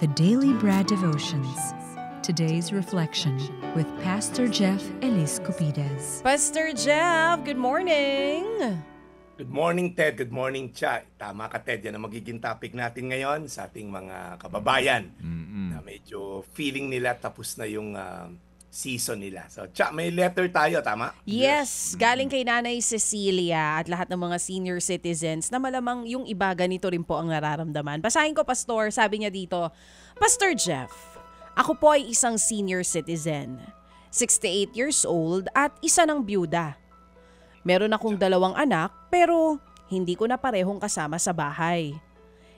The Daily Bread Devotions. Today's reflection with Pastor Jeff Elis Cupides. Pastor Jeff, good morning! Good morning, Ted. Good morning, Cha. Tama ka, Ted. Yan ang magiging topic natin ngayon sa ating mga kababayan na medyo feeling nila tapos na yung season nila. So, Cha, may letter tayo, tama? Yes, galing kay Nanay Cecilia at lahat ng mga senior citizens na malamang yung iba ganito rin po ang nararamdaman. Basahin ko, Pastor. Sabi niya dito, Pastor Jeff, ako po ay isang senior citizen, 68 years old at isa ng byuda. Meron akong 2 anak pero hindi ko na parehong kasama sa bahay.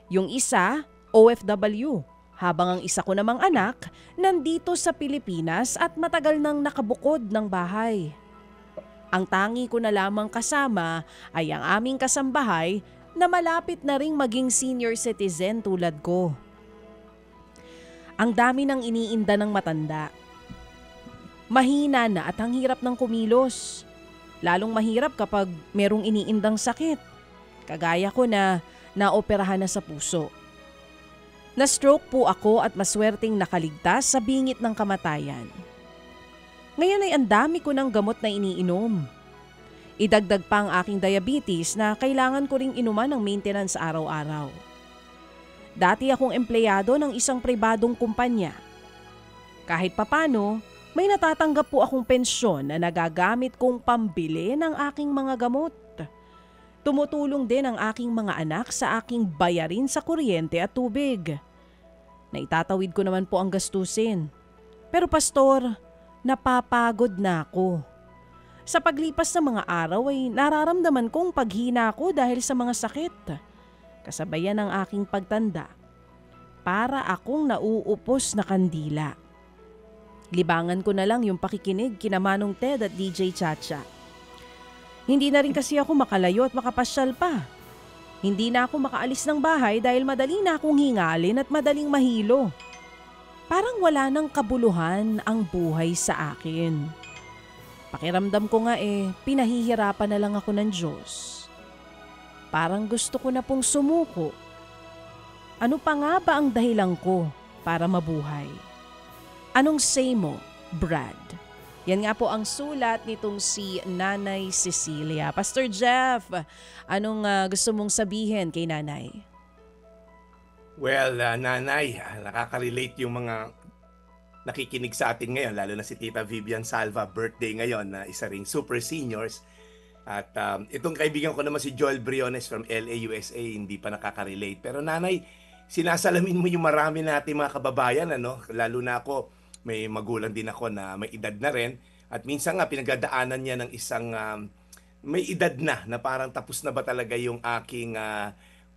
Yung isa, OFW, habang ang isa ko namang anak nandito sa Pilipinas at matagal nang nakabukod ng bahay. Ang tangi ko na lamang kasama ay ang aming kasambahay na malapit na ring maging senior citizen tulad ko. Ang dami nang iniinda ng matanda. Mahina na at ang hirap ng kumilos. Lalong mahirap kapag merong iniindang sakit. Kagaya ko na naoperahan na sa puso. Na-stroke po ako at maswerteng nakaligtas sa bingit ng kamatayan. Ngayon ay ang dami ko ng gamot na iniinom. Idagdag pa ang aking diabetes na kailangan ko ring inuman ng maintenance araw-araw. Dati akong empleyado ng isang pribadong kumpanya. Kahit papano, may natatanggap po akong pensyon na nagagamit kong pambili ng aking mga gamot. Tumutulong din ang aking mga anak sa aking bayarin sa kuryente at tubig. Naitatawid ko naman po ang gastusin. Pero Pastor, napapagod na ako. Sa paglipas ng mga araw ay nararamdaman kong paghina ko dahil sa mga sakit. Kasabayan ng aking pagtanda. Para akong nauupos na kandila. Libangan ko na lang yung pakikinig kina Manong Ted at DJ Chacha. Hindi na rin kasi ako makalayo at makapasyal pa. Hindi na ako makaalis ng bahay dahil madali na akong hingalin at madaling mahilo. Parang wala nang kabuluhan ang buhay sa akin. Pakiramdam ko nga pinahihirapan na lang ako ng Diyos. Parang gusto ko na pong sumuko. Ano pa nga ba ang dahilan ko para mabuhay? Anong say mo, Brad? Yan nga po ang sulat nitong si Nanay Cecilia. Pastor Jeff, anong gusto mong sabihin kay Nanay? Well, Nanay, nakaka-relate yung mga nakikinig sa atin ngayon, lalo na si Tita Vivian Salva, birthday ngayon, na isa ring super seniors. At itong kaibigan ko naman si Joel Briones from LA, USA, hindi pa nakaka-relate. Pero Nanay, sinasalamin mo yung marami natin mga kababayan, lalo na ako. May magulang din ako na may edad na rin. At minsan nga pinagdadaanan niya ng isang may edad na parang tapos na ba talaga yung aking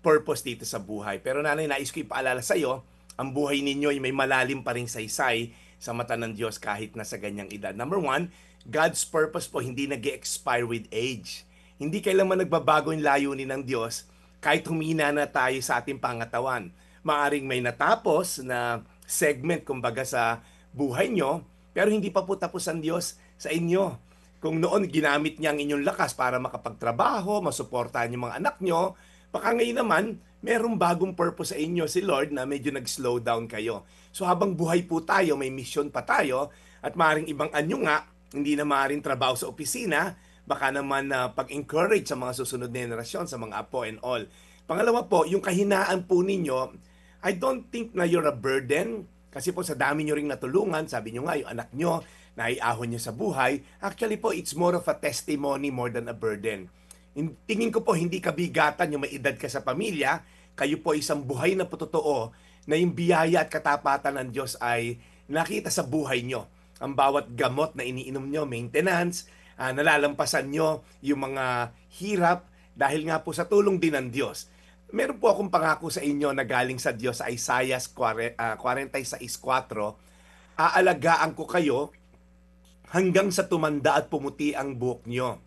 purpose dito sa buhay. Pero Nanay, nais ko ipaalala sa iyo, ang buhay ninyo ay may malalim pa ring saysay sa mata ng Diyos kahit nasa ganyang edad. Number 1, God's purpose po hindi nag-expire with age. Hindi kailanman nagbabago yung layunin ng Diyos kahit humina na tayo sa ating pangatawan. Maaring may natapos na segment kumbaga sa buhay nyo, pero hindi pa po tapos ang Diyos sa inyo. Kung noon ginamit niya ang inyong lakas para makapagtrabaho, masuportahan yung mga anak nyo, baka ngayon naman, merong bagong purpose sa inyo si Lord na medyo nag-slow down kayo. So habang buhay po tayo, may mission pa tayo, at maaaring ibang anyo nga, hindi na maaaring trabaho sa opisina, baka naman pag-encourage sa mga susunod na henerasyon, sa mga apo and all. Pangalawa po, yung kahinaan po ninyo, I don't think na you're a burden. Kasi po sa dami nyo ring natulungan, sabi nyo nga yung anak nyo, naiahon nyo sa buhay, actually po it's more of a testimony more than a burden. Tingin ko po hindi kabigatan yung may edad ka sa pamilya, kayo po isang buhay na totoo na yung biyaya at katapatan ng Diyos ay nakita sa buhay nyo. Ang bawat gamot na iniinom nyo, maintenance, nalalampasan nyo yung mga hirap dahil nga po sa tulong din ng Diyos. Meron po akong pangako sa inyo na galing sa Diyos sa Isaiah 46:4. Aalagaan ko kayo hanggang sa tumanda at pumuti ang buhok nyo.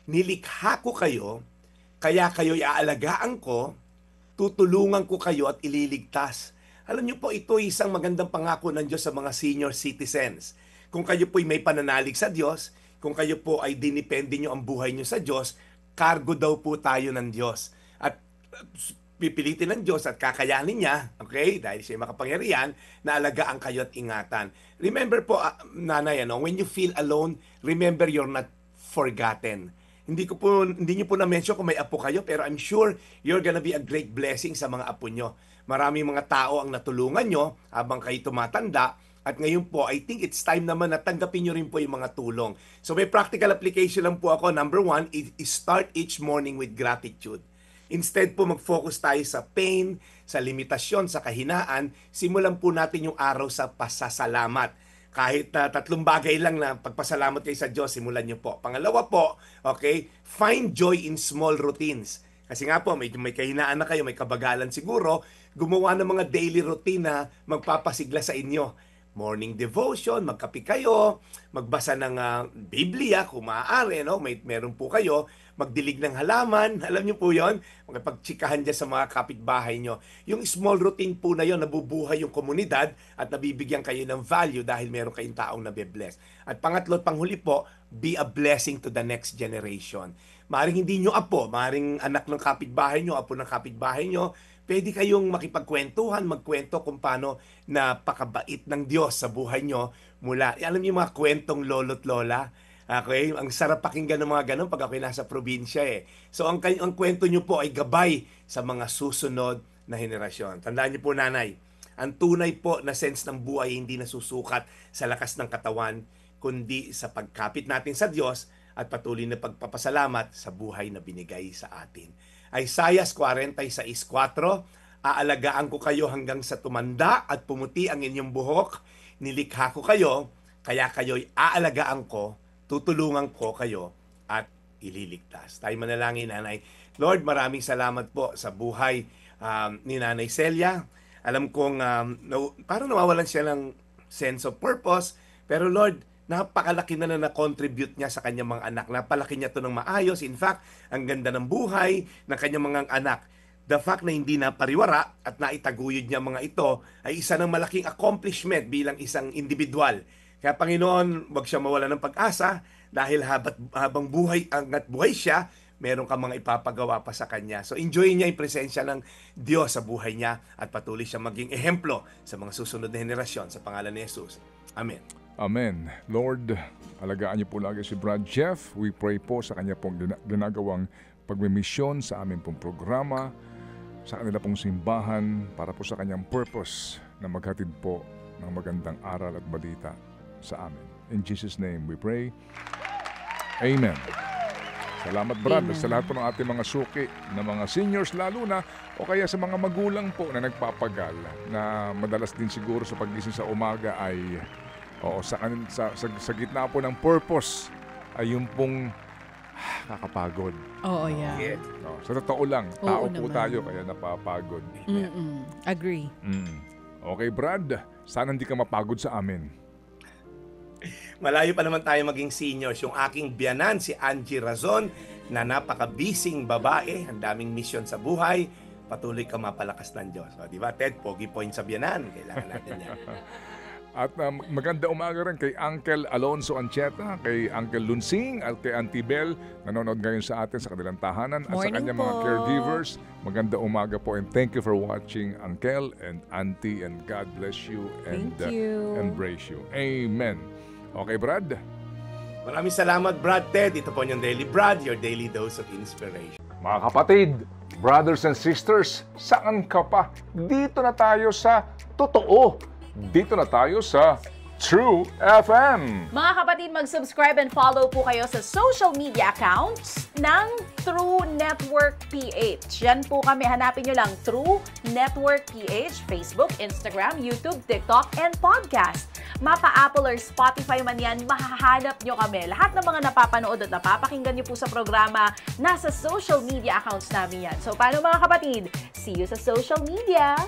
Nilikha ko kayo, kaya kayo'y aalagaan ko, tutulungan ko kayo at ililigtas. Alam niyo po, ito ay isang magandang pangako ng Diyos sa mga senior citizens. Kung kayo po'y may pananalig sa Diyos, kung kayo po ay dinipende nyo ang buhay nyo sa Diyos, cargo daw po tayo ng Diyos. At pipilitin ng Diyos at kakayanin niya, okay, dahil siya makapangyarihan, na alagaan kayo at ingatan. Remember po, nanay, when you feel alone, remember you're not forgotten. Hindi niyo po na-mention kung may apo kayo, pero I'm sure you're gonna be a great blessing sa mga apo nyo. Maraming mga tao ang natulungan nyo habang kayo tumatanda. At ngayon po, I think it's time naman na tanggapin nyo rin po yung mga tulong. So may practical application lang po ako. Number 1, is start each morning with gratitude. Instead po mag-focus tayo sa pain, sa limitasyon, sa kahinaan, simulan po natin yung araw sa pasasalamat. Kahit 3 bagay lang na pagpasalamat kayo sa Diyos, simulan nyo po. Pangalawa po, okay, find joy in small routines. Kasi nga po, may kahinaan na kayo, may kabagalan siguro, gumawa ng mga daily routine na magpapasigla sa inyo. Morning devotion, magkape kayo, magbasa ng Biblia kung maaari, no? Meron po kayo, magdilig ng halaman, alam niyo po yon, magpagtsikahan dyan sa mga kapitbahay nyo. Yung small routine po na yon, nabubuhay yung komunidad at nabibigyan kayo ng value dahil meron kayong taong nabibless. At pangatlo at panghuli po, be a blessing to the next generation. Maaring hindi nyo apo, maaring anak ng kapitbahay nyo, apo ng kapitbahay nyo, pwede kayong makipagkwentuhan, magkwento kung paano napakabait ng Diyos sa buhay nyo mula, alam niyo mga kwentong lolo't lola. Okay? Ang sarap pakinggan ng mga ganun pag ako'y nasa probinsya eh. So ang kwento nyo po ay gabay sa mga susunod na henerasyon. Tandaan niyo po nanay, ang tunay po na sense ng buhay hindi nasusukat sa lakas ng katawan, kundi sa pagkapit natin sa Diyos at patuloy na pagpapasalamat sa buhay na binigay sa atin. Isaiah 46:4, aalagaan ko kayo hanggang sa tumanda at pumuti ang inyong buhok. Nilikha ko kayo, kaya kayo'y aalagaan ko, tutulungan ko kayo at ililigtas. Tayo manalangin, nanay. Lord, maraming salamat po sa buhay ni Nanay Celia. Alam kong parang nawawalan siya ng sense of purpose, pero Lord, napakalaki na na-contribute niya sa kanyang mga anak. Napalaki niya ito ng maayos. In fact, ang ganda ng buhay ng kanyang mga anak. The fact na hindi na pariwara at naitaguyod niya mga ito ay isa ng malaking accomplishment bilang isang individual. Kaya Panginoon, wag siya mawala ng pag-asa dahil habang buhay hangga't buhay siya, meron ka mga ipapagawa pa sa kanya. So enjoy niya yung presensya ng Diyos sa buhay niya at patuloy siya maging ehemplo sa mga susunod na henerasyon sa pangalan ni Jesus. Amen. Amen. Lord, alagaan niyo po lagi si Brad Jeff. We pray po sa kanya pong ginagawang pagmimisyon sa aming pong programa, sa kanila pong simbahan, para po sa kanyang purpose na maghatid po ng magandang aral at balita sa amin. In Jesus' name we pray. Amen. Salamat Brad. Sa lahat po ng ating mga suki na mga seniors lalo na o kaya sa mga magulang po na nagpapagal na madalas din siguro sa pagising sa umaga ay sa gitna po ng purpose ay yung pong kakapagod. Oo, yeah. Yeah. Sa totoo lang, tao Oo po naman. tayo kaya napapagod. Agree. Okay Brad, sana hindi ka mapagod sa amin. Malayo pa naman tayo maging seniors. Yung aking biyanan, si Angie Razon, na napaka-bising babae, ang daming misyon sa buhay, patuloy ka mapalakas ng Diyos. O, di ba, Ted? Pogi point sa biyanan. Kailangan natin yan. At maganda umaga rin kay Uncle Alonso Ancheta, kay Uncle Lunsing, at kay Auntie Bel, nanonood ngayon sa atin sa kanilang tahanan, at sa Morning kanyang po. mga caregivers. Maganda umaga po and thank you for watching, Uncle and Auntie, and God bless you and Thank you. embrace you. Amen. Okay, Brad? Maraming salamat, Brad Ted. Ito po yung Daily Brad, your daily dose of inspiration. Mga kapatid, brothers and sisters, saan ka pa? Dito na tayo sa totoo. Dito na tayo sa True FM. Mga kapatid, mag-subscribe and follow po kayo sa social media accounts ng True Network PH. Yan po kami. Hanapin nyo lang True Network PH, Facebook, Instagram, YouTube, TikTok, and podcast. Mapa Apple or Spotify man yan, mahahanap nyo kami. Lahat ng mga napapanood at napapakinggan nyo po sa programa, nasa social media accounts namin yan. So, paano mga kapatid? See you sa social media!